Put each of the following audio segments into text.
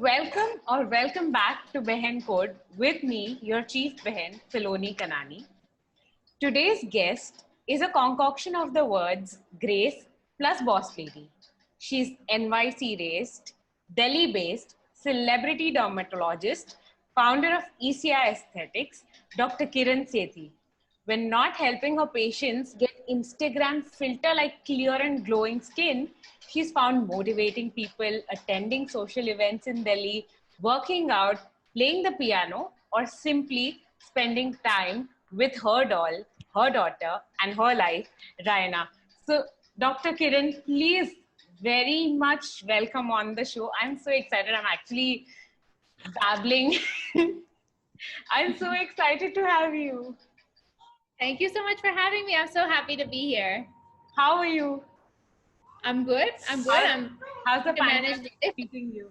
welcome back to Behen Code with me, your chief Behen, Filoni Kanani. Today's guest is a concoction of the words Grace plus Boss Lady. She's NYC raised, Delhi based, celebrity dermatologist, founder of ISYA Aesthetics, Dr. Kiran Sethi. When not helping her patients get Instagram filter like clear and glowing skin, she's found motivating people, attending social events in Delhi, working out, playing the piano, or simply spending time with her doll, her daughter, and her life, Raina. So, Dr. Kiran, please very much welcome on the show. I'm so excited. I'm actually babbling. I'm so excited to have you. Thank you so much for having me. I'm so happy to be here. How are you? I'm good. How's the pandemic treating you?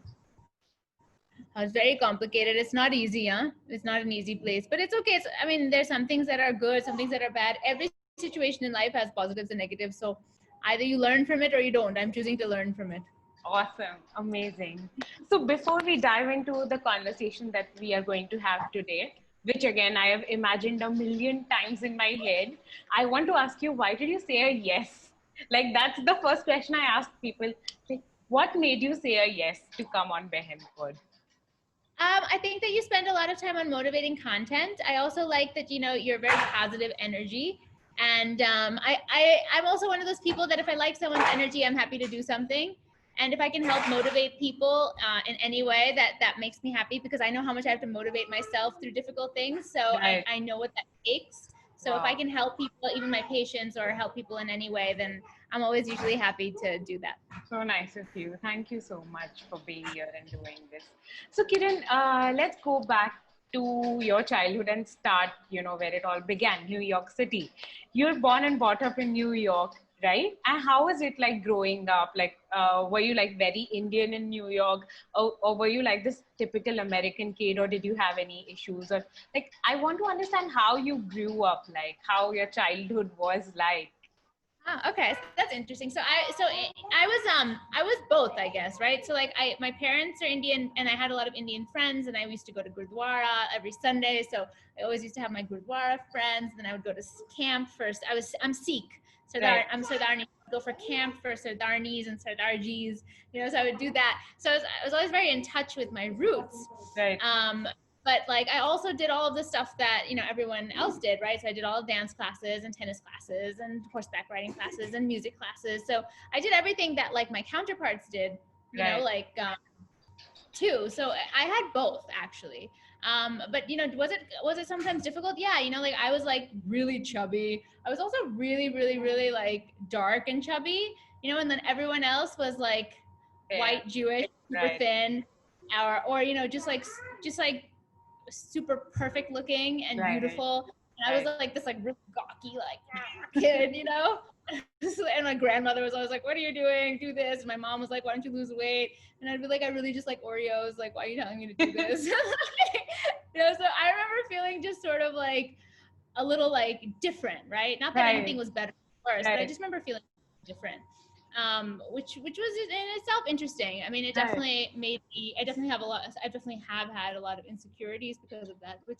It's very complicated. It's not easy, huh? It's not an easy place, but it's okay. I mean, there's some things that are good, some things that are bad. Every situation in life has positives and negatives. So either you learn from it or you don't. I'm choosing to learn from it. Awesome. Amazing. So before we dive into the conversation that we are going to have today, which again I have imagined a million times in my head, I want to ask you, why did you say a yes? Like, that's the first question I ask people. Like, what made you say a yes to come on Behen Code? I think that you spend a lot of time on motivating content. I also like that, you're very positive energy. And I'm also one of those people that if I like someone's energy, I'm happy to do something. And if I can help motivate people in any way, that makes me happy, because I know how much I have to motivate myself through difficult things. So Right. I know what that takes. So Wow. If I can help people, even my patients, or help people in any way, then I'm always usually happy to do that. So nice of you. Thank you so much for being here and doing this. So Kiran, let's go back to your childhood and start, where it all began, New York City. You're born and brought up in New York, right? And how was it like growing up? Like, were you like very Indian in New York, or were you like this typical American kid, or did you have any issues? Or like, I want to understand how you grew up, like how your childhood was like. Oh, okay, so that's interesting. I was both, I guess, right? So like my parents are Indian, and I had a lot of Indian friends, and I used to go to Gurdwara every Sunday. So I always used to have my Gurdwara friends. And then I would go to camp first. I'm Sikh, Right. I'm Sardarni. Go for camp for Sardarnis and Sardarjis, so I would do that. So I was always very in touch with my roots. Right. But like I also did all of the stuff that everyone else did, right? So I did all dance classes and tennis classes and horseback riding classes and music classes. So I did everything that like my counterparts did, too. So I had both, actually. But was it sometimes difficult? Yeah, like I was like really chubby. I was also really, really, really like dark and chubby, and then everyone else was like white, Jewish, super thin, or just like super perfect looking and beautiful. And I was like this like really gawky like kid, and my grandmother was always like, what are you doing? Do this. And my mom was like, why don't you lose weight? And I'd be like, I really just like Oreos. Like, why are you telling me to do this? So I remember feeling just sort of like a little like different, right? Not that anything was better or worse, but I just remember feeling different. Which was in itself interesting. I mean, it definitely made me. I definitely have had a lot of insecurities because of that, which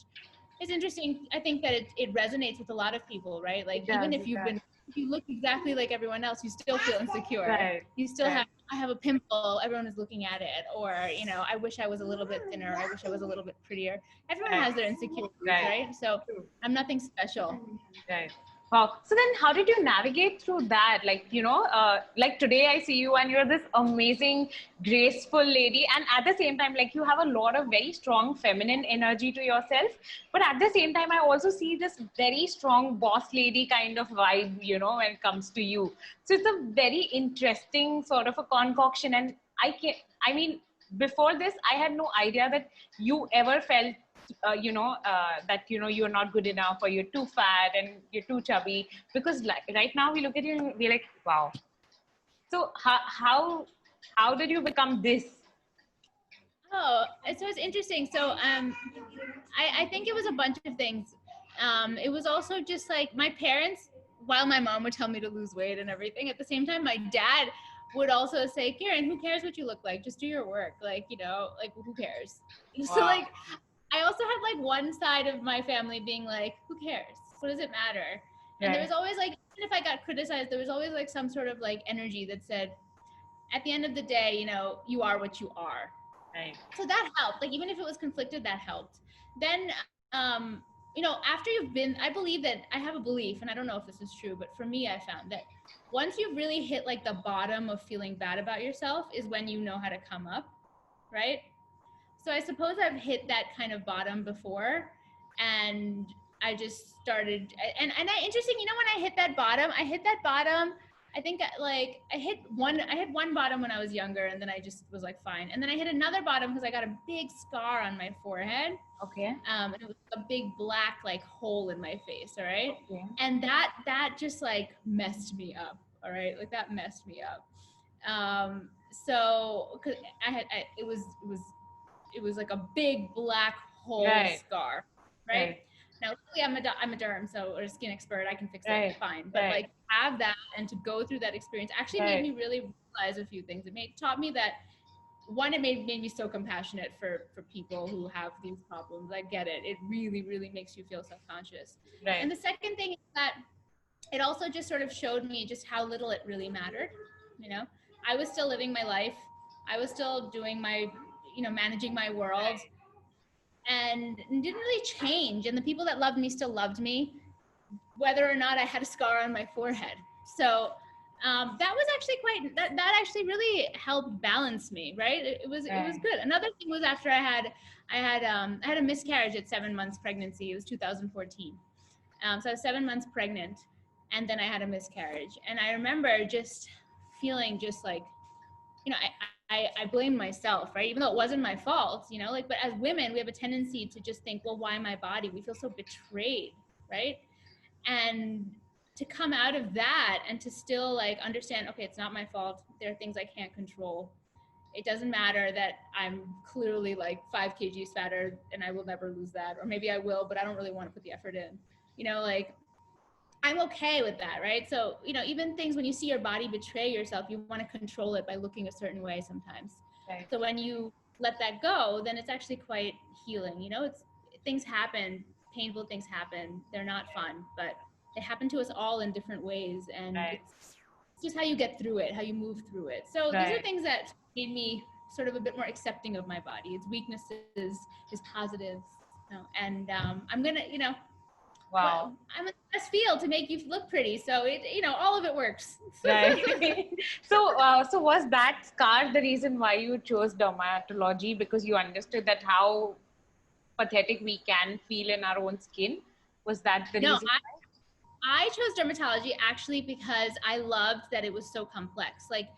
is interesting. I think that it resonates with a lot of people, right? Like even if you look exactly like everyone else, you still feel insecure. Right. You still I have a pimple. Everyone is looking at it, or I wish I was a little bit thinner. I wish I was a little bit prettier. Everyone has their insecurities, right? So I'm nothing special. Right. Wow. So then how did you navigate through that? Like, like today I see you and you're this amazing, graceful lady. And at the same time, like you have a lot of very strong feminine energy to yourself. But at the same time, I also see this very strong boss lady kind of vibe, when it comes to you. So it's a very interesting sort of a concoction. And I mean, before this, I had no idea that you ever felt that you're not good enough, or you're too fat and you're too chubby, because like right now we look at you and we're like, wow. So how did you become this? Oh, so it's interesting. So I think it was a bunch of things. It was also just like my parents, while my mom would tell me to lose weight and everything, at the same time my dad would also say, Kiran, who cares what you look like? Just do your work. Like, you know, like who cares? So Wow. like, I also had like one side of my family being like, who cares? What does it matter? And there Right. was always like, even if I got criticized, there was always like some sort of like energy that said, at the end of the day, you know, you are what you are. Right. So that helped. Like even if it was conflicted, that helped. Then, you know, after you've been, I believe that I have a belief, and I don't know if this is true, but for me, I found that once you've really hit like the bottom of feeling bad about yourself is when you know how to come up, right? So I suppose I've hit that kind of bottom before, and I just started. And interesting, you know, when I hit that bottom. I think like I hit one bottom when I was younger, and then I just was like fine. And then I hit another bottom because I got a big scar on my forehead. Okay. And it was a big black like hole in my face. All right, Okay. and that just like messed me up. All right, like that messed me up. So cause it was like a big black hole Right. scar, right? Right. Now, luckily, I'm a derm, so or a skin expert, I can fix it Right. fine. But Right. like have that and to go through that experience actually made Right. me really realize a few things. Taught me that one, it made me so compassionate for people who have these problems. I get it. It really makes you feel self-conscious. Right. And the second thing is that it also just sort of showed me just how little it really mattered. You know, I was still living my life. I was still doing my, you know, managing my world, Right. and it didn't really change. And the people that loved me still loved me, whether or not I had a scar on my forehead. So that was actually that actually really helped balance me, right? It was Right. good. Another thing was after I had a miscarriage at 7 months pregnancy. It was 2014. So I was 7 months pregnant, and then I had a miscarriage. And I remember just feeling just like, you know, I blamed myself, right? Even though it wasn't my fault, you know, like, but as women, we have a tendency to just think, well, why my body? We feel so betrayed, right? And to come out of that and to still like understand, okay, it's not my fault. There are things I can't control. It doesn't matter that I'm clearly like 5 kgs fatter and I will never lose that, or maybe I will, but I don't really want to put the effort in. You know, like I'm okay with that, right? So, you know, even things when you see your body betray yourself, you want to control it by looking a certain way sometimes. Right. So when you let that go, then it's actually quite healing. You know, it's things happen, painful things happen. They're not fun, but they happen to us all in different ways. And Right. it's just how you get through it, how you move through it. So these are Right. things that made me sort of a bit more accepting of my body, its weaknesses, its positives. You know, and I'm gonna, you know, Wow. well, I'm in the best field to make you look pretty. So it, you know, all of it works. Right. So was that scar the reason why you chose dermatology? Because you understood that how pathetic we can feel in our own skin? Was that the No, reason? I chose dermatology actually because I loved that it was so complex. Like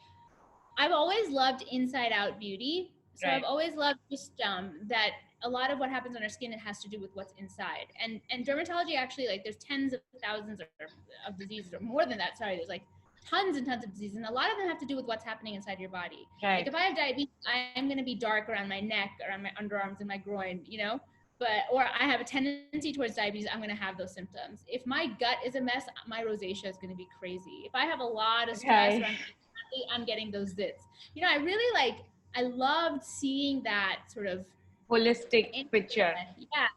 I've always loved inside out beauty. So I've Right. always loved just that a lot of what happens on our skin, it has to do with what's inside. And dermatology actually, like there's tens of thousands of diseases, or more than that. Sorry, there's like tons and tons of diseases, and a lot of them have to do with what's happening inside your body. Like Right. if I have diabetes, I'm going to be dark around my neck, around my underarms and my groin, you know. But or I have a tendency towards diabetes, I'm going to have those symptoms. If my gut is a mess, my rosacea is going to be crazy. If I have a lot of stress, or Right. I'm getting those zits. You know, I really like, I loved seeing that sort of Holistic picture. yeah.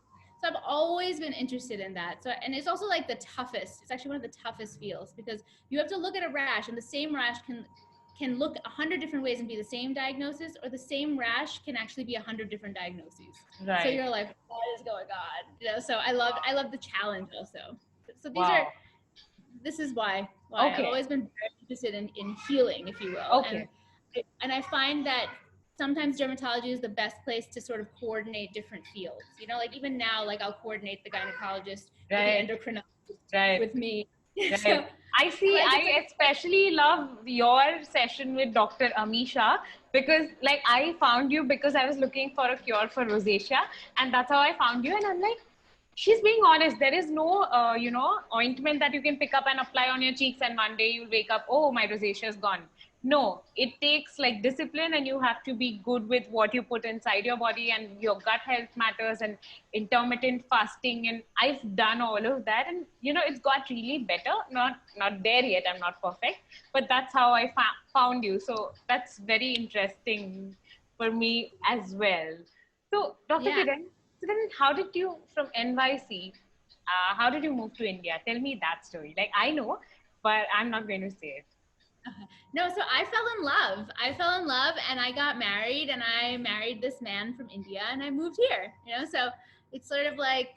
So I've always been interested in that. So, and it's also like the toughest. It's actually one of the toughest fields because you have to look at a rash, and the same rash can look 100 different ways and be the same diagnosis, or the same rash can actually be 100 different diagnoses. So Right. you're like, what is going on? You know. So I love the challenge also. So these are, Wow. this is why I've Okay. always been very interested in healing, if you will. Okay. And I find that sometimes dermatology is the best place to sort of coordinate different fields. You know, like even now, like I'll coordinate the gynecologist with the Right. endocrinologist Right. with me. So Right. I see. like it's I especially love your session with Dr. Amisha because, like, I found you because I was looking for a cure for rosacea, and that's how I found you. And I'm like, she's being honest. There is no, ointment that you can pick up and apply on your cheeks, and one day you'll wake up, oh, my rosacea is gone. No, it takes like discipline, and you have to be good with what you put inside your body, and your gut health matters, and intermittent fasting. And I've done all of that, and it's got really better. Not there yet. I'm not perfect, but that's how I found you. So that's very interesting for me as well. So, Dr. Yeah. Kiran, so then how did you from NYC? How did you move to India? Tell me that story. Like I know, but I'm not going to say it. No, so I fell in love. I fell in love and I got married and I married this man from India and I moved here, so it's sort of like,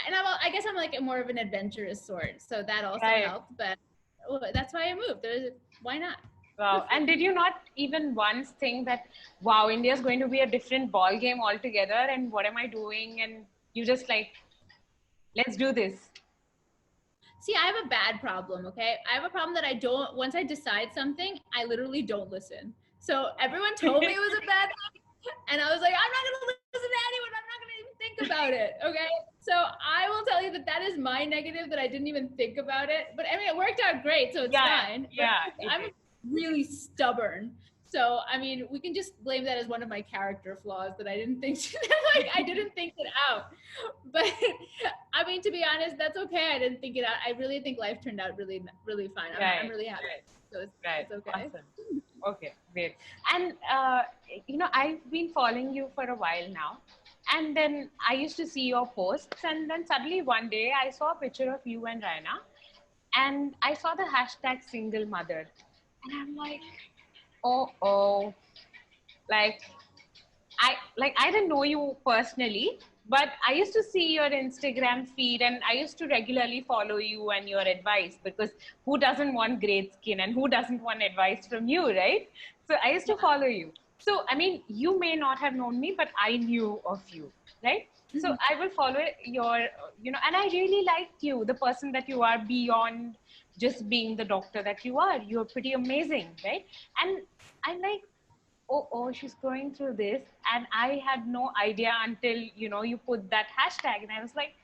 and I guess I'm like more of an adventurous sort. So that also Right. helped, but that's why I moved. Why not? Wow. And did you not even once think that, wow, India is going to be a different ball game altogether, and what am I doing? And you just like, let's do this. See, I have a bad problem, okay? I have a problem that once I decide something, I literally don't listen. So everyone told me it was a bad thing, and I was like, I'm not gonna listen to anyone. I'm not gonna even think about it, okay? So I will tell you that is my negative, that I didn't even think about it. But I mean, it worked out great, so it's Yeah, fine. But yeah, it I'm did. really stubborn. So I mean, we can just blame that as one of my character flaws, that I didn't think like I didn't think it out. But I mean, to be honest, that's okay. I didn't think it out. I really think life turned out really, really fine. I'm Right, really happy. right, So right. it's okay. Awesome. Okay, great. And I've been following you for a while now, and then I used to see your posts, and then suddenly one day I saw a picture of you and Raina, and I saw the hashtag single mother, and I'm like, oh, like I didn't know you personally, but I used to see your Instagram feed, and I used to regularly follow you and your advice, because who doesn't want great skin and who doesn't want advice from you, right? So I used to Yeah. follow you. So I mean, you may not have known me, but I knew of you, right? So Mhm. I will follow your, and I really liked you, the person that you are, beyond just being the doctor that you are. You're pretty amazing, right? And I'm like, oh, she's going through this, and I had no idea until you put that hashtag, and I was like,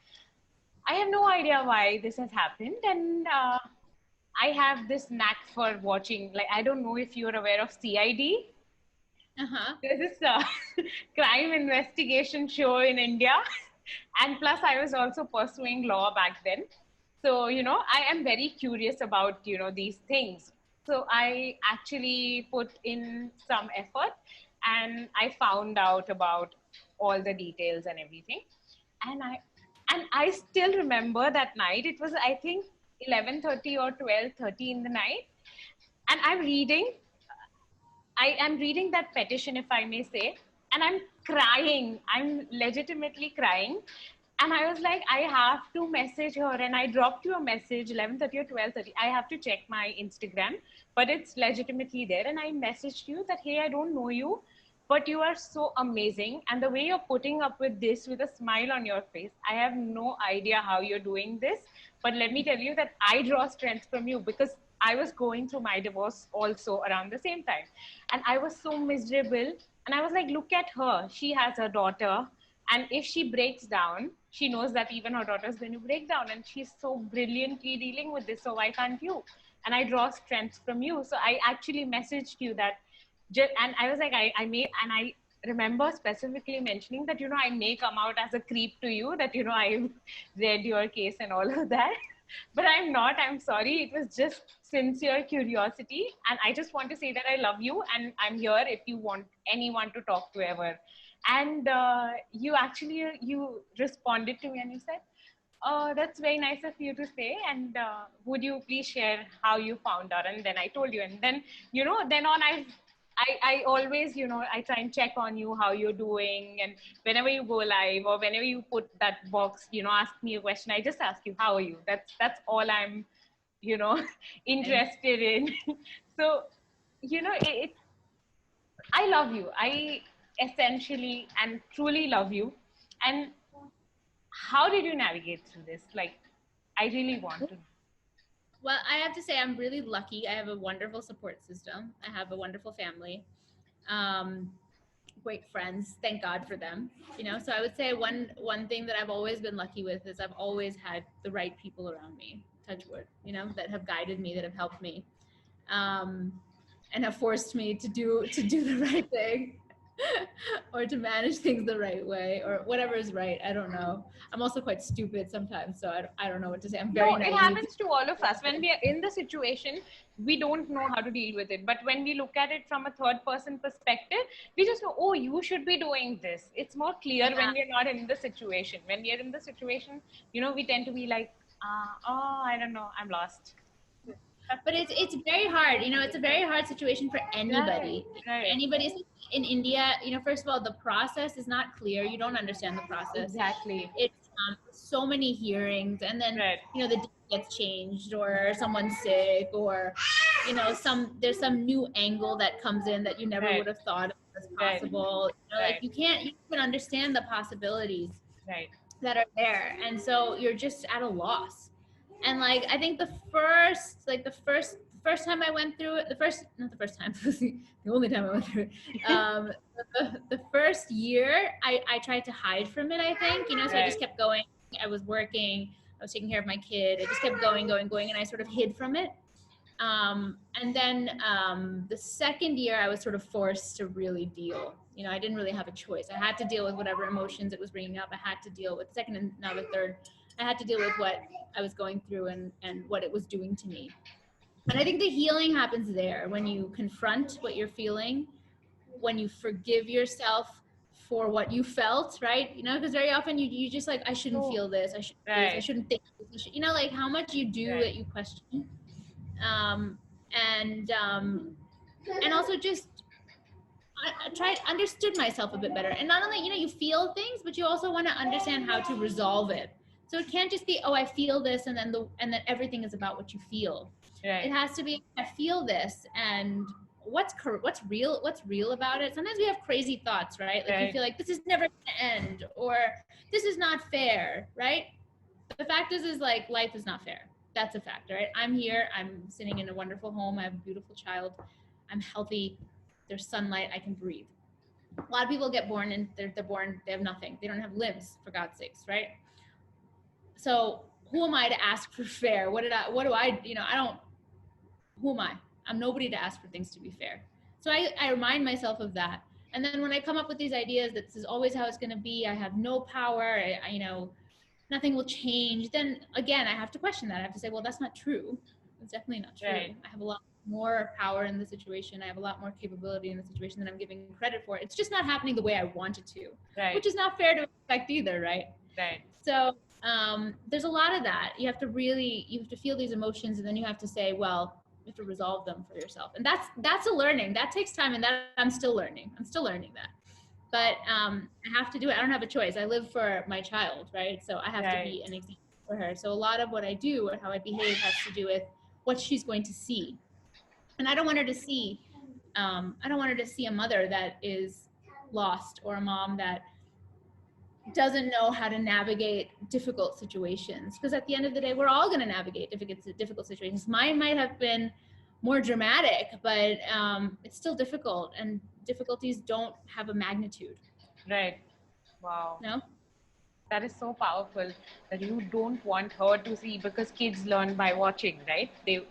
I have no idea why this has happened. And I have this knack for watching, like, I don't know if you're aware of CID. Uh-huh. There's this crime investigation show in India, and plus I was also pursuing law back then. So I am very curious about these things. So I actually put in some effort, and I found out about all the details and everything. And I still remember that night. It was, I think, 11:30 or 12:30 in the night, and I am reading that petition, if I may say, and I'm crying. I'm legitimately crying. And I was like, I have to message her. And I dropped you a message, 11:30 or 12:30. I have to check my Instagram, but it's legitimately there. And I messaged you that, hey, I don't know you, but you are so amazing. And the way you're putting up with this with a smile on your face, I have no idea how you're doing this. But let me tell you that I draw strength from you, because I was going through my divorce also around the same time. And I was so miserable. And I was like, look at her. She has a daughter. And if she breaks down, she knows that even her daughter is going to break down. And she's so brilliantly dealing with this. So why can't you? And I draw strength from you. So I actually messaged you that, and I was like, I may, and I remember specifically mentioning that, I may come out as a creep to you, that, I've read your case and all of that. But I'm not. I'm sorry. It was just sincere curiosity. And I just want to say that I love you, and I'm here if you want anyone to talk to ever. And you actually, you responded to me and you said, oh, that's very nice of you to say. And would you please share how you found out? And then I told you. And then, then on, I always, I try and check on you, how you're doing. And whenever you go live, or whenever you put that box, ask me a question, I just ask you, how are you? That's all I'm, you know, interested in. So, I love you. I essentially and truly love you. And how did you navigate through this? Like, I really want to. Well, I have to say I'm really lucky. I have a wonderful support system. I have a wonderful family. Um, Great friends. Thank God for them. So I would say one thing that I've always been lucky with is I've always had the right people around me. Touch wood. That have guided me, that have helped me. Um, and have forced me to do the right thing. Or to manage things the right way, or whatever is right. I don't know. I'm also quite stupid sometimes, so I don't know what to say. I'm very No, it naive. happens to all of us. When we are in the situation, we don't know how to deal with it. But when we look at it from a third person perspective, we just know, oh, you should be doing this. It's more clear when we're not in the situation. When we are in the situation, we tend to be like, oh, I don't know, I'm lost. But it's very hard. It's a very hard situation for anybody. Right. Anybody in India, first of all, the process is not clear. You don't understand the process. Exactly. It's so many hearings, and then Right. the date gets changed, or someone's sick, or there's some new angle that comes in that you never Right. would have thought was possible. Right. Like you can't even understand the possibilities Right. that are there, and so you're just at a loss. And like I think the first time I went through it, not the first time, the only time I went through it, the first year I tried to hide from it, I think, so I just kept going. I was working, I was taking care of my kid, I just kept going, and I sort of hid from it. And then the second year I was sort of forced to really deal. I didn't really have a choice. I had to deal with whatever emotions it was bringing up. I had to deal with second and now the third. I had to deal with what I was going through and what it was doing to me. And I think the healing happens there when you confront what you're feeling, when you forgive yourself for what you felt, right? Because very often you just like, I shouldn't feel this. I shouldn't do this. I shouldn't think this. Like how much you do that you question. And also just I understood myself a bit better. And not only, you feel things, but you also want to understand how to resolve it. So it can't just be, oh, I feel this, and then everything is about what you feel. Right. It has to be, I feel this, and what's real about it. Sometimes we have crazy thoughts, right? Like you feel like this is never gonna end, or this is not fair, right? The fact is like life is not fair. That's a fact, right? I'm here, I'm sitting in a wonderful home, I have a beautiful child, I'm healthy, there's sunlight, I can breathe. A lot of people get born and they're born, they have nothing. They don't have limbs, for God's sakes, right? So who am I to ask for fair? Who am I? I'm nobody to ask for things to be fair. So I remind myself of that. And then when I come up with these ideas that this is always how it's going to be, I have no power, nothing will change, then again, I have to question that. I have to say, well, that's not true. It's definitely not true. Right. I have a lot more power in the situation. I have a lot more capability in the situation than I'm giving credit for. It's just not happening the way I want it to, right. Which is not fair to expect either, right? Right. So there's a lot of that. You have to feel these emotions, and then you have to say, well, you have to resolve them for yourself. And that's a learning. That takes time, and that I'm still learning. I'm still learning that. But I have to do it. I don't have a choice. I live for my child, right? So I have to be an example for her. So a lot of what I do and how I behave has to do with what she's going to see. And I don't want her to see, a mother that is lost, or a mom that doesn't know how to navigate difficult situations. Because at the end of the day, we're all going to navigate difficult situations. Mine might have been more dramatic, but it's still difficult, and difficulties don't have a magnitude. Right. Wow. No? That is so powerful that you don't want her to see, because kids learn by watching, right? They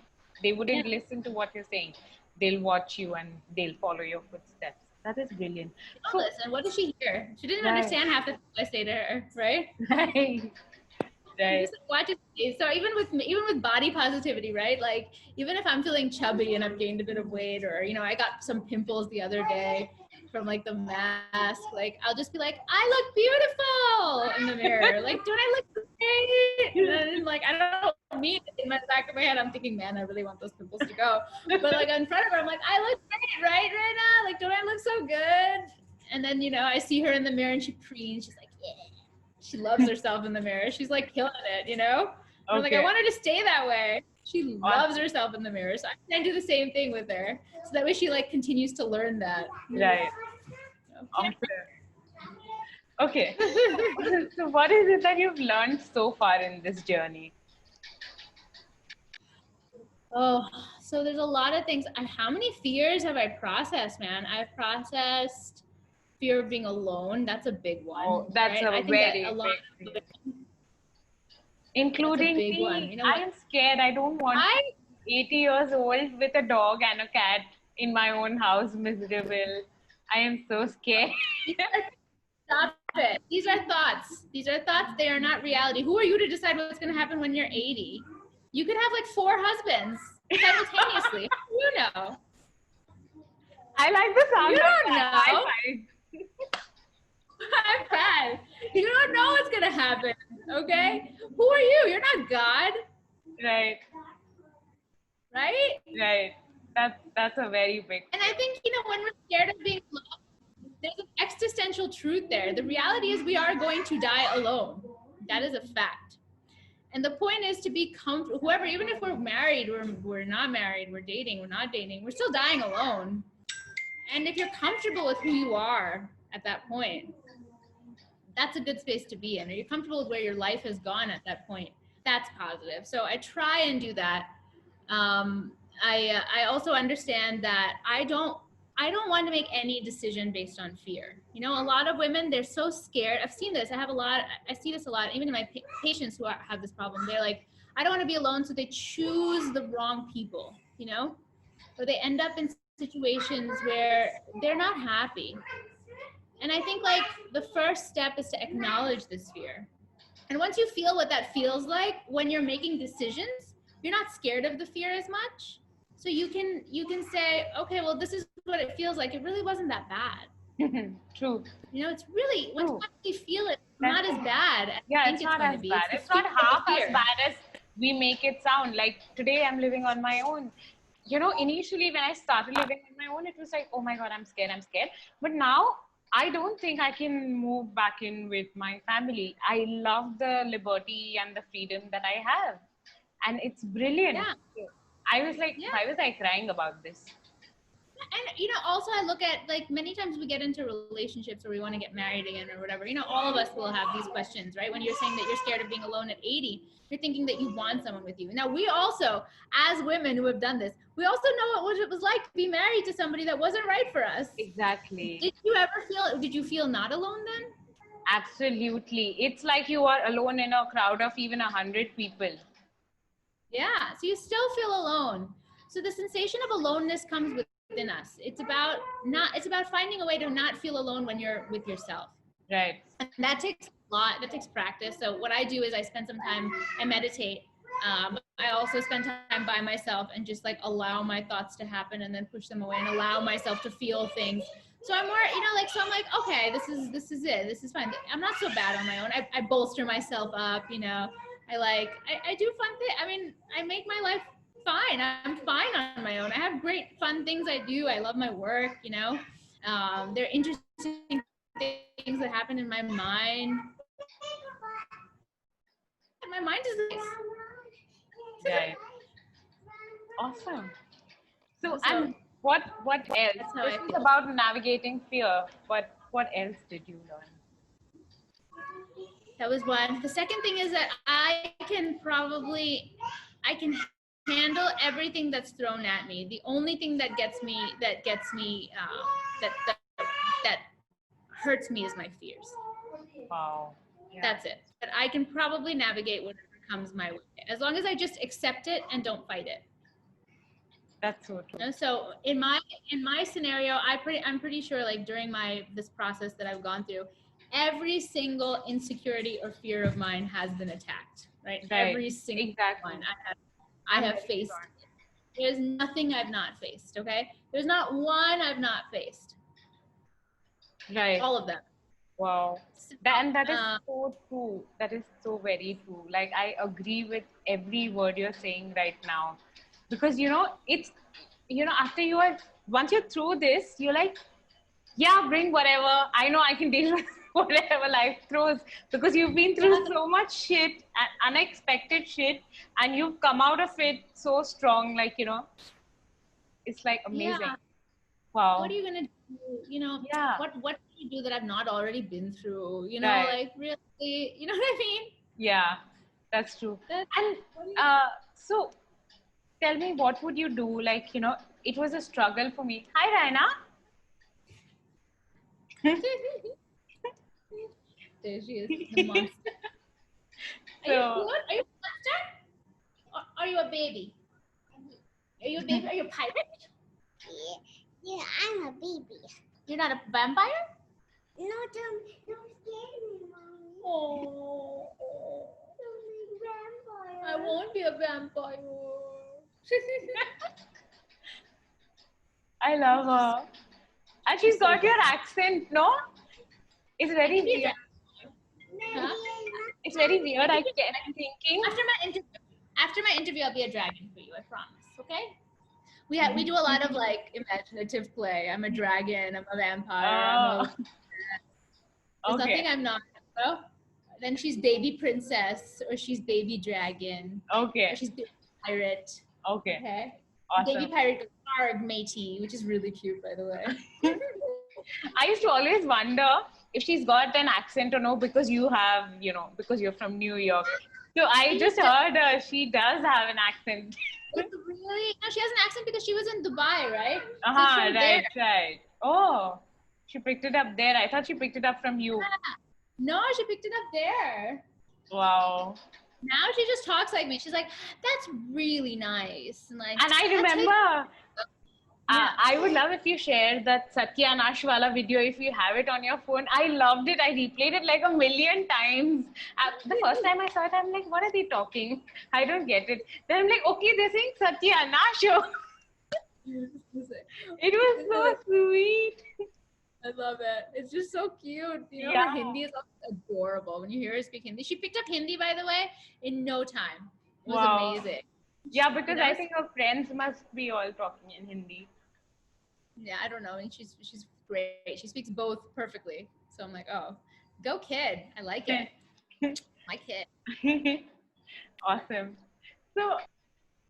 wouldn't listen to what you're saying. They'll watch you and they'll follow your footsteps. That is brilliant. So, listen, what did she hear? She didn't understand half the things I say to her, right? Right. Right. Just watch it. So even with body positivity, right? Like even if I'm feeling chubby and I've gained a bit of weight, or I got some pimples the other day from like the mask, like I'll just be like, I look beautiful in the mirror. Like, don't I look great? And then like I don't mean it. In the back of my head, I'm thinking, man, I really want those pimples to go. But like in front of her, I'm like, I look great, right now? Like, don't I look so good? And then I see her in the mirror and she preens. She's like, yeah. She loves herself in the mirror. She's like killing it, Okay. I'm like, I want her to stay that way. She loves herself in the mirror. So I do the same thing with her. So that way she like continues to learn that. Right. Okay. So what is it that you've learned so far in this journey? Oh, so there's a lot of things. How many fears have I processed, man? I've processed fear of being alone. That's a big one. Oh, that's right? a very big thing. Including me. One. I am scared. I don't want 80 years old with a dog and a cat in my own house, miserable. I am so scared. Stop it. These are thoughts. These are thoughts. They are not reality. Who are you to decide what's going to happen when you're 80? You could have like 4 husbands simultaneously. How do you know? I like the sound You of don't that. know. High five. I'm bad. You don't know what's going to happen. Okay? Who are you? You're not God. Right. Right? Right. That's a very big. And I think, you know, when we're scared of being alone, there's an existential truth there. The reality is we are going to die alone. That is a fact. And the point is to be comfortable, whoever, even if we're married, we're not married, we're dating, we're not dating, we're still dying alone. And if you're comfortable with who you are at that point, that's a good space to be in. Are you comfortable with where your life has gone at that point? That's positive. So I try and do that. I also understand that I don't want to make any decision based on fear. You know, a lot of women, they're so scared. I've seen this. I see this a lot, even in my patients who have this problem. They're like, I don't want to be alone. So they choose the wrong people, you know, or they end up in situations where they're not happy. And I think like the first step is to acknowledge this fear. And once you feel what that feels like, when you're making decisions, you're not scared of the fear as much. So you can say, okay, well, this is what it feels like. It really wasn't that bad. True. You know, it's really, once you actually feel it, it's not as bad as Yeah, I think it's it's not going as to be. bad. It's It's not the half as fear. bad as we make it sound. Like today I'm living on my own. You know, initially when I started living on my own, it was like, oh my God, I'm scared. But now I don't think I can move back in with my family. I love the liberty and the freedom that I have. And it's brilliant. Yeah. I was like, Yeah. why was I crying about this? And you know, also I look at, like, many times we get into relationships or we want to get married again or whatever. You know, all of us will have these questions, right? When you're saying that you're scared of being alone at 80, you're thinking that you want someone with you. Now, we also, as women who have done this, we also know what it was like to be married to somebody that wasn't right for us. Exactly. Did you feel not alone then? Absolutely. It's like you are alone in a crowd of even 100 people. Yeah, so you still feel alone. So the sensation of aloneness comes within us. It's about finding a way to not feel alone when you're with yourself. Right. And that takes a lot. That takes practice. So what I do is I spend some time, I meditate. I also spend time by myself and just like allow my thoughts to happen and then push them away and allow myself to feel things. So I'm more, you know, like, so I'm like, okay, this is it. This is fine. I'm not so bad on my own. I bolster myself up, you know. I do fun things. I mean, I make my life fine. I'm fine on my own. I have great fun things I do. I love my work, you know. There are interesting things that happen in my mind. My mind is nice. Right. Awesome. So and what else? That's how This I is feel. about navigating fear, but what else did you learn? That was one. The second thing is that I can handle everything that's thrown at me. The only thing that gets me that hurts me is my fears. Wow. Yeah. That's it. But I can probably navigate whatever comes my way, as long as I just accept it and don't fight it. That's so true. You know, so in my scenario, I'm pretty sure, like, during this process that I've gone through, every single insecurity or fear of mine has been attacked. Right? Every single one I have faced. There's nothing I've not faced. Okay, there's not one I've not faced. Right. All of them. Wow. That is so true. That is so very true. Like, I agree with every word you're saying right now. Because, you know, it's, you know, once you're through this, you're like, yeah, bring whatever. I know I can deal with whatever life throws, because you've been through so much shit and unexpected shit, and you've come out of it so strong. Like, you know, it's like amazing. Yeah. Wow. What are you gonna do? You know, what can you do that I've not already been through? You know, like, really, you know what I mean? Yeah, that's true. And so tell me, what would you do? Like, you know, it was a struggle for me. Hi, Raina. There she is, the monster. Are you good? Are you a monster? Or are you a baby? Are you a baby? Are you a pirate? Yeah, I'm a baby. You're not a vampire? No, don't scare me, mommy. Oh, Don't be vampire. I won't be a vampire. I love her. And she's She's so got your funny. accent, no? It's I very can be a weird. Maybe Huh? It's very weird. I can be, I'm thinking. after my interview, I'll be a dragon for you. I promise. Okay? We do a lot of like imaginative play. I'm a dragon. I'm a vampire. I'm a. There's Okay. nothing I'm not. So, then she's baby princess, or she's baby dragon, or Okay. she's baby pirate. Okay. Okay. Baby Awesome. pirate goes, "Arg, matey," which is really cute, by the way. I used to always wonder if she's got an accent or no because you have, because you're from New York. So I She just does. heard she does have an accent. It's really no. She has an accent because she was in Dubai, right? So it's Uh-huh, from there. right. Oh, she picked it up there. I thought she picked it up from you. No, she picked it up there. Wow. Now she just talks like me. She's like, "That's really nice," and like, And I "That tastes." remember, Yeah. I would love if you shared that Satya Nashwala video if you have it on your phone. I loved it. I replayed it like a million times. The first time I saw it, I'm like, what are they talking? I don't get it. Then I'm like, okay, they're saying Satya Nasho. It was so sweet. I love it. It's just so cute. You know, her Yeah. Hindi is adorable. When you hear her speak Hindi, she picked up Hindi, by the way, in no time. It was Wow. amazing. Yeah, You because know? I think her friends must be all talking in Hindi. Yeah, I don't know. I mean, she's great. She speaks both perfectly. So I'm like, oh, go kid. I like it. My kid. Awesome. So,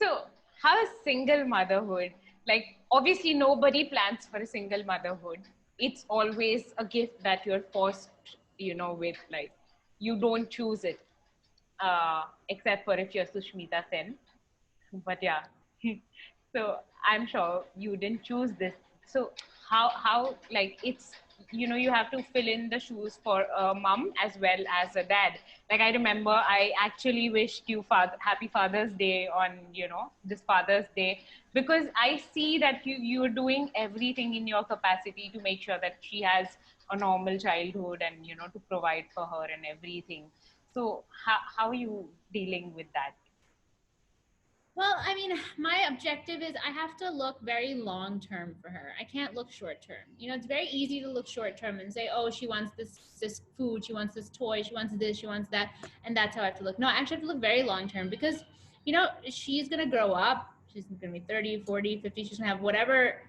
so how is single motherhood? Like, obviously, nobody plans for a single motherhood. It's always a gift that you're forced, with like, you don't choose it, except for if you're Sushmita Sen. But yeah, so I'm sure you didn't choose this. So how like it's you have to fill in the shoes for a mom as well as a dad. Like I remember I actually wished you happy Father's Day on this Father's Day because I see that you're doing everything in your capacity to make sure that she has a normal childhood and to provide for her and everything. So how are you dealing with that? Well, I mean, my objective is I have to look very long term for her. I can't look short term. You know, it's very easy to look short term and say, "Oh, she wants this food, she wants this toy, she wants this, she wants that," and that's how I have to look. No, I actually have to look very long term because, she's going to grow up. She's going to be 30, 40, 50. She's going to have whatever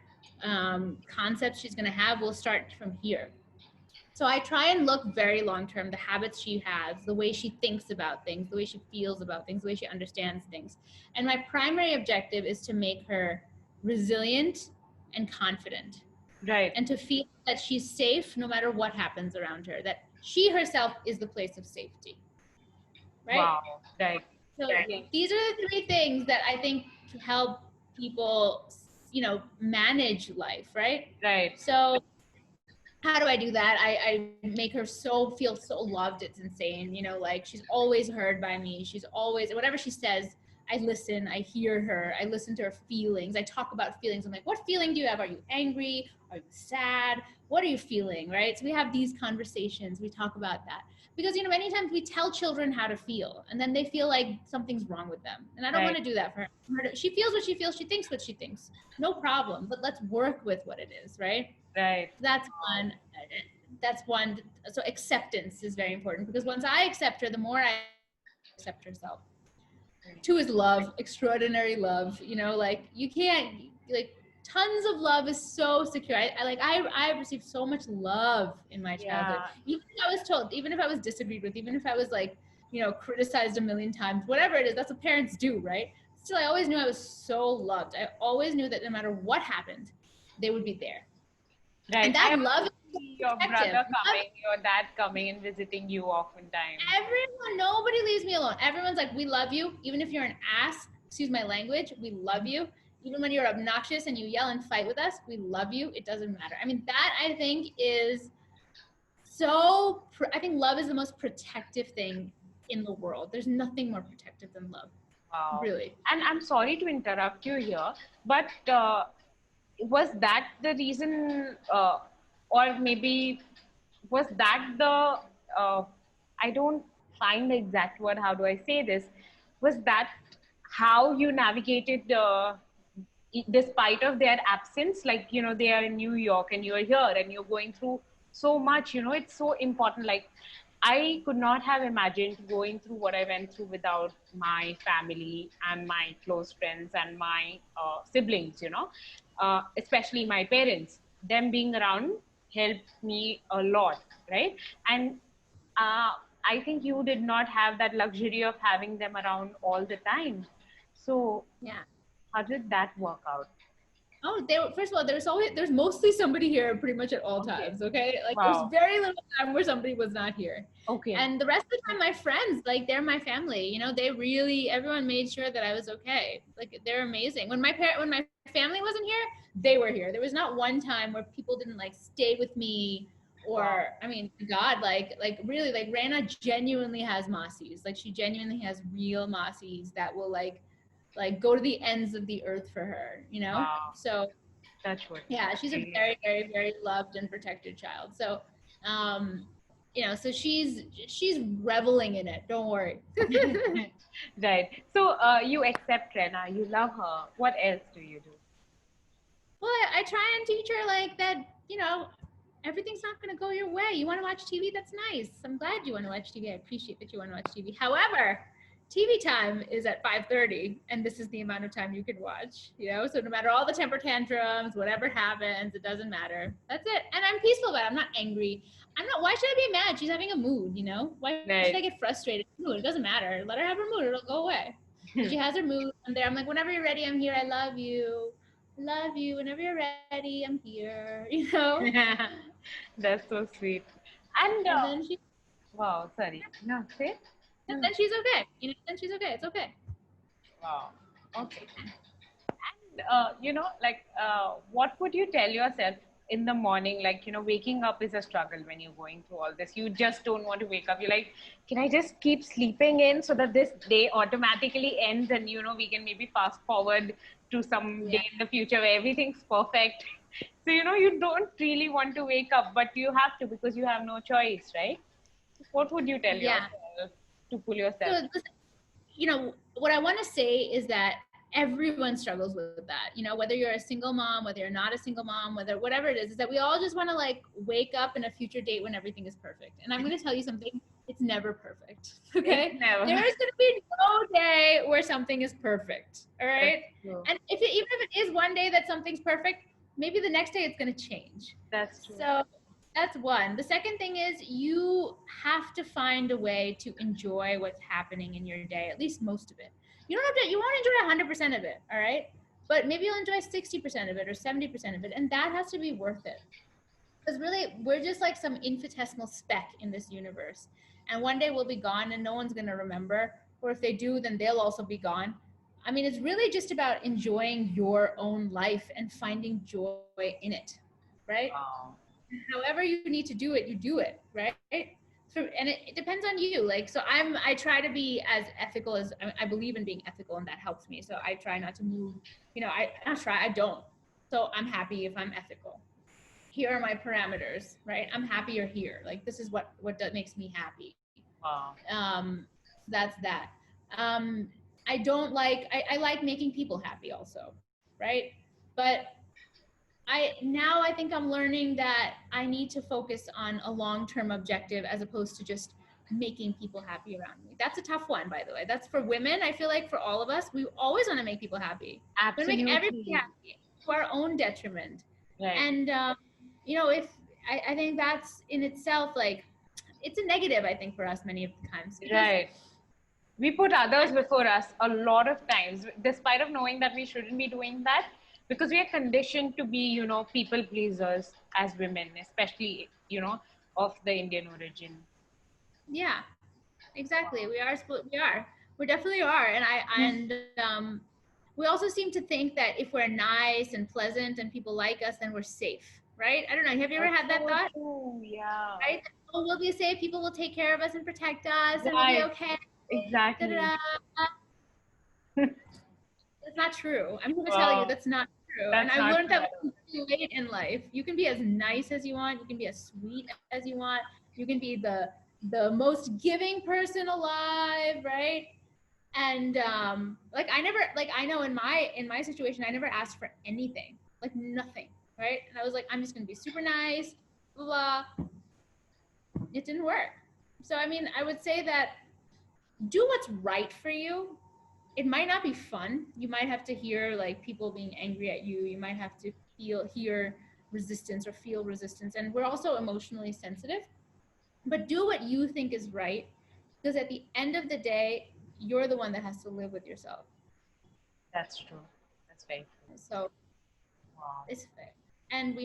concepts she's going to have will start from here. So I try and look very long term, the habits she has, the way she thinks about things, the way she feels about things, the way she understands things. And my primary objective is to make her resilient and confident Right. and to feel that she's safe no matter what happens around her, that she herself is the place of safety. Right? Wow. Right. So these are the three things that I think help people, manage life, right? Right. So how do I do that? I make her feel so loved. It's insane. Like she's always heard by me. She's always, whatever she says, I listen, I hear her, I listen to her feelings. I talk about feelings. I'm like, what feeling do you have? Are you angry? Are you sad? What are you feeling? Right? So we have these conversations. We talk about that. Because, many times we tell children how to feel and then they feel like something's wrong with them. And I don't want to do that for her. She feels what she feels. She thinks what she thinks. No problem. But let's work with what it is, right? Right. That's one. That's one. So acceptance is very important because once I accept her, the more I accept herself. Two is love, extraordinary love. Like you can't like tons of love is so secure. I received so much love in my childhood. Yeah. Even if I was told, even if I was disagreed with, even if I was like, criticized a million times, whatever it is, that's what parents do, right? Still, I always knew I was so loved. I always knew that no matter what happened, they would be there. Right. And that love is Your protective. brother coming, your dad coming and visiting you oftentimes. Everyone, nobody leaves me alone. Everyone's like, we love you. Even if you're an ass, excuse my language, we love you. Even when you're obnoxious and you yell and fight with us, we love you. It doesn't matter. I mean, that I think is I think love is the most protective thing in the world. There's nothing more protective than love. Wow. Really. And I'm sorry to interrupt you here, but was that the reason, or maybe was that the, I don't find the exact word, how do I say this? Was that how you navigated, despite of their absence? Like, they are in New York and you're here and you're going through so much, it's so important. Like, I could not have imagined going through what I went through without my family and my close friends and my siblings, especially my parents. Them being around helped me a lot, right? And uh, I think you did not have that luxury of having them around all the time. So, Yeah. how did that work out? Oh, first of all, there's mostly somebody here pretty much at all Okay. times. Okay, like there's Wow. very little time where somebody was not here. Okay. And the rest of the time, my friends, like they're my family. They really everyone made sure that I was okay. Like they're amazing. When my family wasn't here, they were here. There was not one time where people didn't like stay with me. Or Wow. I mean, God, like really, like Rana genuinely has Masi's. Like she genuinely has real Masi's that will like go to the ends of the earth for her. Wow. So Touch wood. yeah, she's a Really. very, very, very loved and protected child. So, um, so she's reveling in it. Don't worry. Right. So, you accept Rena, you love her. What else do you do? Well, I try and teach her like that. Everything's not going to go your way. You want to watch TV? That's nice. I'm glad you want to watch TV. I appreciate that you want to watch TV. However, TV time is at 5:30, and this is the amount of time you can watch. So no matter all the temper tantrums, whatever happens, it doesn't matter. That's it. And I'm peaceful about it. I'm not angry. I'm not. Why should I be mad? She's having a mood. Why should I Right. get frustrated? Mood. It doesn't matter. Let her have her mood. It'll go away. So she has her mood. I'm there. I'm like, whenever you're ready, I'm here. I love you. Love you. Whenever you're ready, I'm here. That's so sweet. And, And then she, wow, sorry. No, say? and No. then she's okay. Then she's okay. It's okay. Wow. Okay. And, like, what would you tell yourself in the morning? Like, waking up is a struggle when you're going through all this. You just don't want to wake up. You're like, can I just keep sleeping in so that this day automatically ends and, we can maybe fast forward to some Yeah. day in the future where everything's perfect. So, you don't really want to wake up, but you have to because you have no choice, right? What would you tell Yeah. yourself to pull yourself? So what I want to say is that everyone struggles with that. Whether you're a single mom, whether you're not a single mom, whatever it is that we all just want to like wake up in a future date when everything is perfect. And I'm going to tell you something. It's never perfect. Okay. It's never. There is going to be no day where something is perfect. All right. That's true. And even if it is one day that something's perfect, maybe the next day it's going to change. That's true. So that's one. The second thing is you have to find a way to enjoy what's happening in your day, at least most of it. You won't enjoy 100% of it, all right? But maybe you'll enjoy 60% of it or 70% of it, and that has to be worth it. Because really, we're just like some infinitesimal speck in this universe. And one day we'll be gone and no one's going to remember. Or if they do, then they'll also be gone. I mean, it's really just about enjoying your own life and finding joy in it, right? Wow. However you need to do it, you do it, right? And it depends on you. Like, so I try to be as ethical as I believe in being ethical, and that helps me. So I try not to move, I don't. So I'm happy if I'm ethical. Here are my parameters, right? I'm happy you're here. Like, this is what makes me happy. Wow. That's that. I don't like, I like making people happy also, right? But I think I'm learning that I need to focus on a long-term objective as opposed to just making people happy around me. That's a tough one, by the way. That's for women. I feel like for all of us, we always want to make people happy. We want to Absolutely. make everybody happy to our own detriment. Right. And, if I think that's in itself, like, it's a negative, I think, for us many of the times. Right. We put others before us a lot of times, despite of knowing that we shouldn't be doing that, because we are conditioned to be, people pleasers as women, especially, of the Indian origin. Yeah, exactly. We definitely are. And we also seem to think that if we're nice and pleasant and people like us, then we're safe, right? I don't know. Have you ever had that thought? True. Yeah. Right? Oh, we'll be safe. People will take care of us and protect us, and we'll Right. be okay. Exactly. Da-da-da. That's not true. I'm going to tell you Wow. that's not true. And That's I not learned true that at all. late in life. You can be as nice as you want. You can be as sweet as you want. You can be the most giving person alive, right? And like I know in my situation I never asked for anything, like nothing, right? And I was like, I'm just gonna be super nice, blah blah. It didn't work. So I mean, I would say that do what's right for you. It might not be fun. You might have to hear like people being angry at you. You might have to hear resistance or feel resistance. And we're also emotionally sensitive. But do what you think is right, because at the end of the day, you're the one that has to live with yourself. That's true. That's very true. So Wow. it's fair. And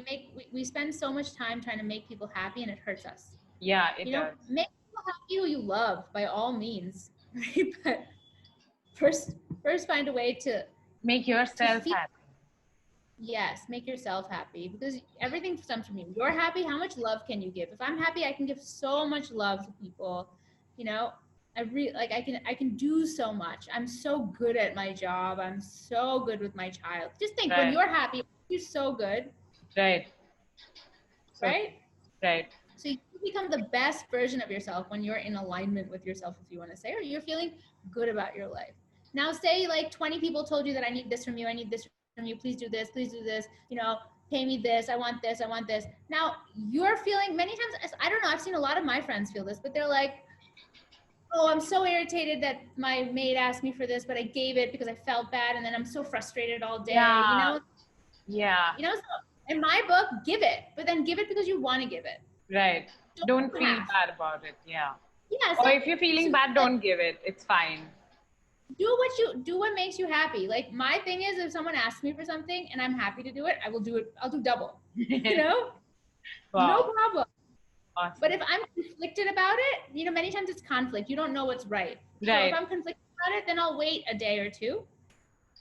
we spend so much time trying to make people happy, and it hurts us. Yeah, it You know, does. make people happy who you love by all means, right? But first find a way Make to yourself feel. happy. Yes, make yourself happy, because everything stems from you. You're happy, how much love can you give? If I'm happy, I can give so much love to people. You know, I can do so much. I'm so good at my job. I'm so good with my child. Just think, when Right. you're happy, you're so good, Right. So true. right? Right. So you become the best version of yourself when you're in alignment with yourself, if you want to say, or you're feeling good about your life. Now, say like 20 people told you that I need this from you, I need this from you, please do this, pay me this, I want this, I want this. Now, you're feeling many times, I don't know, I've seen a lot of my friends feel this, but they're like, oh, I'm so irritated that my maid asked me for this, but I gave it because I felt bad, and then I'm so frustrated all day, Yeah. Yeah. So in my book, give it, but then give it because you want to give it. Right. Don't Don't do feel half. bad about it. Yeah. Yeah, Or if you're feeling so bad, like, don't give it. It's fine. do what makes you happy. Like, my thing is, if someone asks me for something and I'm happy to do it, I will do it. I'll do double. You know, no Wow. problem. But Awesome. if I'm conflicted about it, many times it's conflict. You don't know what's right. So if Right. I'm conflicted about it, then I'll wait a day or two,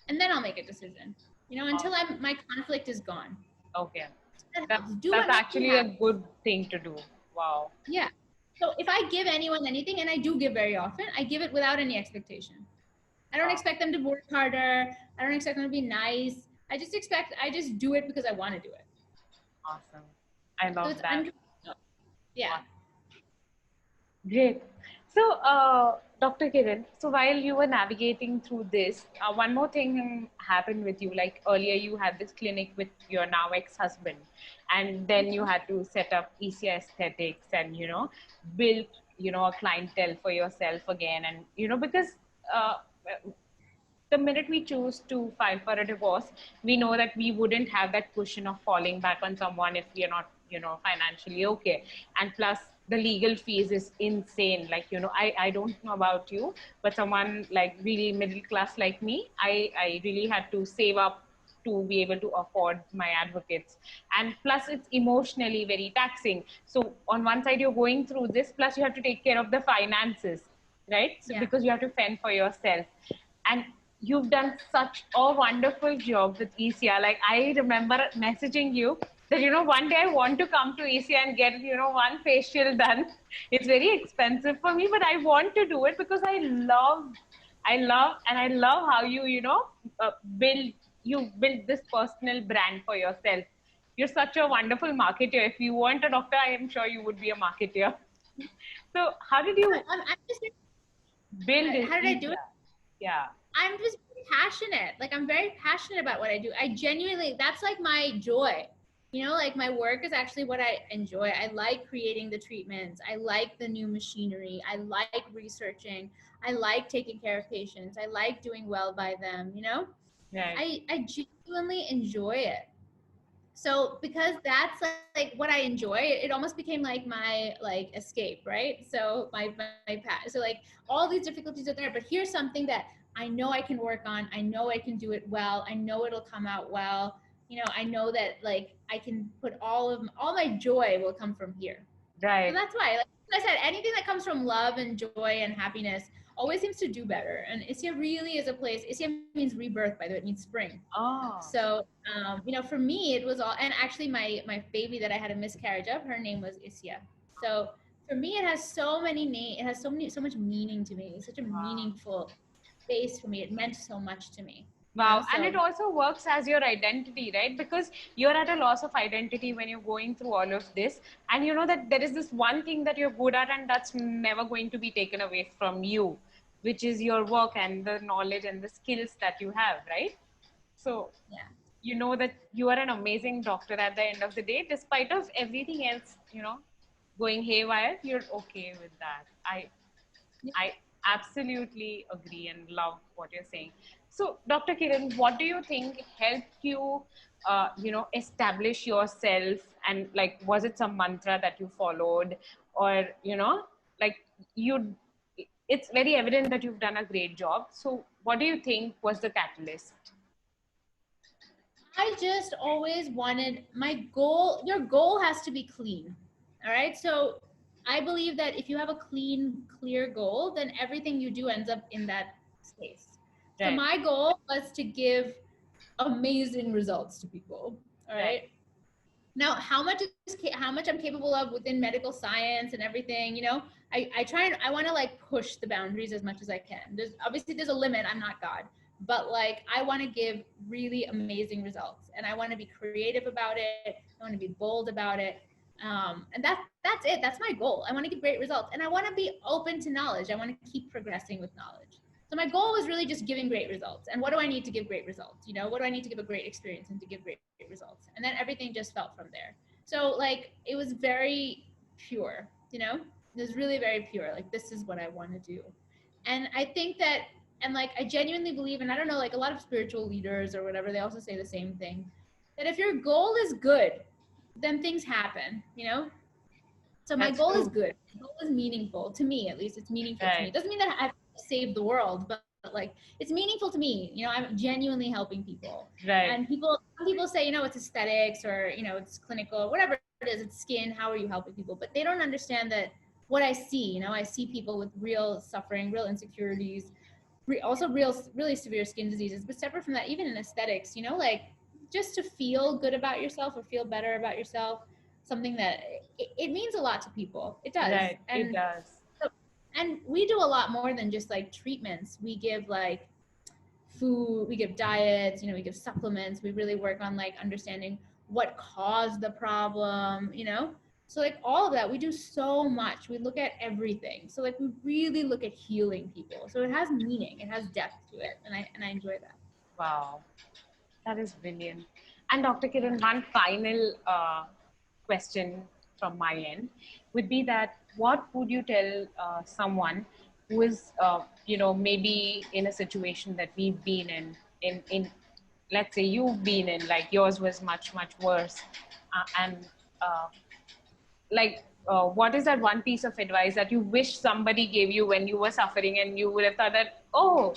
and then I'll make a decision. Until Awesome. my conflict is gone. Okay. That That's helps. Do that's what makes you actually a happy. good thing to do. Wow. Yeah. So if I give anyone anything, and I do give very often, I give it without any expectation. I don't Wow. expect them to work harder. I don't expect them to be nice. I just do it because I want to do it. Awesome. I So love it's that. unconditional. Yeah. Great. So, Dr. Kiran, so while you were navigating through this, one more thing happened with you. Like earlier, you had this clinic with your now ex-husband, and then you had to set up ISYA Aesthetics and, build, a clientele for yourself again. And, because uh, the minute we choose to file for a divorce, we know that we wouldn't have that cushion of falling back on someone if we are not, financially okay. And plus, the legal fees is insane. Like, I don't know about you, but someone like really middle class like me, I really had to save up to be able to afford my advocates. And plus, it's emotionally very taxing. So, on one side, you're going through this, plus, you have to take care of the finances, right? So, Yeah. because you have to fend for yourself. And you've done such a wonderful job with ISYA. Like, I remember messaging you that, one day I want to come to ISYA and get, one facial done. It's very expensive for me, but I want to do it because I love how you, build, you build this personal brand for yourself. You're such a wonderful marketer. If you weren't a doctor, I am sure you would be a marketer. So how did you I'm just. build How did I do it? ISYA? Yeah. I'm just passionate. Like, I'm very passionate about what I do. I genuinely, that's like my joy. Like, my work is actually what I enjoy. I like creating the treatments. I like the new machinery. I like researching. I like taking care of patients. I like doing well by them. Right. I genuinely enjoy it. So because that's like what I enjoy, it almost became like my like escape, right? So so like all these difficulties are there, but here's something that I know I can work on. I know I can do it well. I know it'll come out well. I know that like I can put all my joy will come from here. So Right. that's why, like I said, anything that comes from love and joy and happiness always seems to do better. And ISYA really is a place. ISYA means rebirth, by the way. It means spring. Oh. So, for me, it was all, and actually my baby that I had a miscarriage of, her name was ISYA. So for me, it has it has so much meaning to me. It's such a Wow. meaningful space for me. It meant so much to me. Wow. And So it also works as your identity, right? Because you're at a loss of identity when you're going through all of this. And you know that there is this one thing that you're good at, and that's never going to be taken away from you, which is your work and the knowledge and the skills that you have, right? So yeah. you know that you are an amazing doctor at the end of the day, despite of everything else, going haywire, you're okay with that. I absolutely agree and love what you're saying. So, Dr. Kiran, what do you think helped you, establish yourself? And like, was it some mantra that you followed, or like you? It's very evident that you've done a great job. So, what do you think was the catalyst? I just always wanted my goal. Your goal has to be clean. All right. So I believe that if you have a clean, clear goal, then everything you do ends up in that space. So Right, my goal was to give amazing results to people. All right, right. Now, how much I'm capable of within medical science and everything, I try and I want to like push the boundaries as much as I can. There's a limit. I'm not God, but like I want to give really amazing results, and I want to be creative about it. I want to be bold about it, and that's it. That's my goal. I want to give great results, and I want to be open to knowledge. I want to keep progressing with knowledge. So my goal was really just giving great results. And what do I need to give great results? What do I need to give a great experience and to give great results? And then everything just felt from there. So like it was very pure, It was really very pure. Like this is what I want to do. And I think that and like I genuinely believe, and I don't know, like a lot of spiritual leaders or whatever, they also say the same thing. That if your goal is good, then things happen. So my that's goal is true. good. My goal is meaningful to me, at least. It's meaningful to me. Right, It doesn't mean that I have to save the world, but like it's meaningful to me. I'm genuinely helping people. right. And some people say, it's aesthetics or it's clinical, whatever it is. It's skin. How are you helping people? But they don't understand that what I see. I see people with real suffering, real insecurities, also really severe skin diseases. But separate from that, even in aesthetics, like just to feel good about yourself or feel better about yourself, something that it means a lot to people. It does. Right, it does. And we do a lot more than just like treatments. We give like food, we give diets, we give supplements. We really work on like understanding what caused the problem. So like all of that, we do so much. We look at everything. So like we really look at healing people. So it has meaning, it has depth to it, and I enjoy that. Wow, that is brilliant. And Dr. Kiran, one final question from my end would be that what would you tell someone who is, maybe in a situation that we've been in, let's say you've been in, like yours was much, much worse, and like what is that one piece of advice that you wish somebody gave you when you were suffering, and you would have thought that, oh,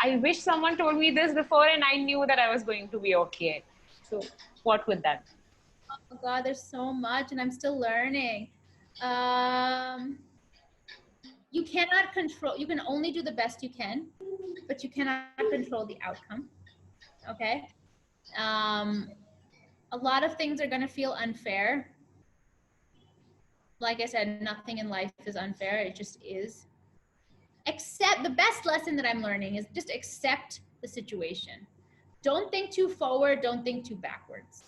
I wish someone told me this before and I knew that I was going to be okay. So what would that be? Oh God, there's so much, and I'm still learning. Um, you can only do the best you can, but you cannot control the outcome. Okay. Um, a lot of things are going to feel unfair. Like I said, nothing in life is unfair. It just is. Accept the best lesson that I'm learning is just accept the situation. Don't think too forward, don't think too backwards.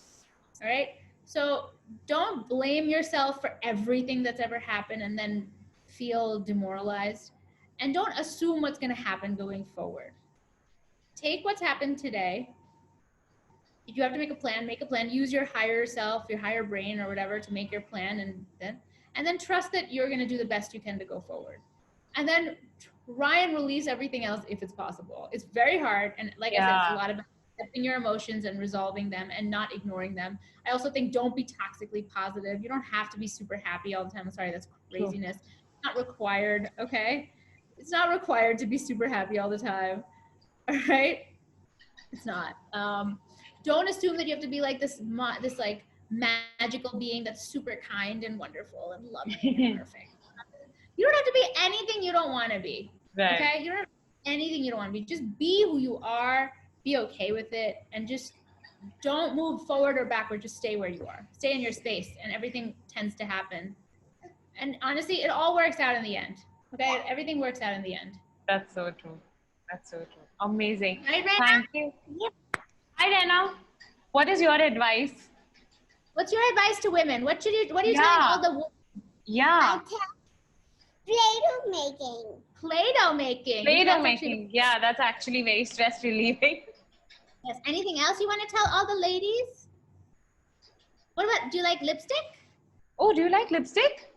All right? So don't blame yourself for everything that's ever happened and then feel demoralized. And don't assume what's going to happen going forward. Take what's happened today. If you have to make a plan, make a plan. Use your higher self, your higher brain or whatever to make your plan, and then trust that you're going to do the best you can to go forward. And then try and release everything else if it's possible. It's very hard, and like I said, it's a Yeah. lot about accepting your emotions and resolving them and not ignoring them. I also think don't be toxically positive. You don't have to be super happy all the time. I'm sorry, that's True. craziness. It's not required, okay? It's not required to be super happy all the time. All right? It's not. Don't assume that you have to be like this like magical being that's super kind and wonderful and loving and perfect. You don't have to be anything you don't want to be. Right. Okay? You don't have to be anything you don't want to be. Just be who you are. Be okay with it, and just don't move forward or backward. Just stay where you are. Stay in your space, and everything tends to happen. And honestly, it all works out in the end. Okay? Everything works out in the end. That's so true. That's so true. Amazing. Right, Rena? Thank you. Hi, Rena. What is your advice? What's your advice to women? What are you telling Yeah. all the Yeah. Play-Doh making. Play-Doh making? Play-Doh That's actually- making. Yeah, that's actually very stress relieving. Yes. Anything else you want to tell all the ladies? What about, do you like lipstick? Oh, do you like lipstick?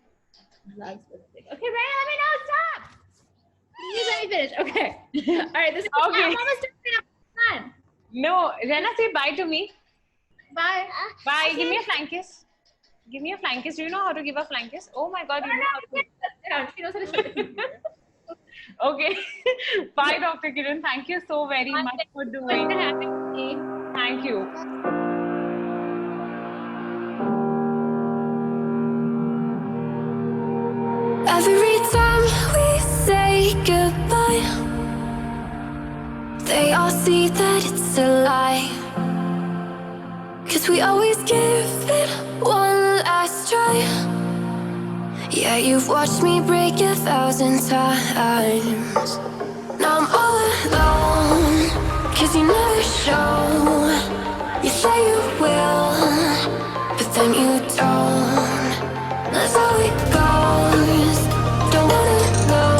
Loves lipstick. Okay, Ryan, let me know. Stop. Please let me finish. Okay. All right. This is Okay. I'm almost done. No, Rena, say bye to me. Bye. Bye. Okay. Give me a flank kiss. Give me a flank kiss. Do you know how to give a flank kiss? Oh my God, you know how to. She knows how to shut the computer. Okay. Bye, Dr. Kiran. Thank you so very much for Thanks for doing. having me. Thank you. Every time we say goodbye, they all see that it's a lie. 'Cause we always give it one last try. Yeah, you've watched me break 1,000 times. Now I'm all alone, 'cause you never show. You say you will, but then you don't. That's how it goes. Don't wanna know.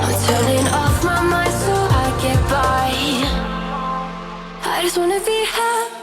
I'm turning off my mind so I get by. I just wanna be happy.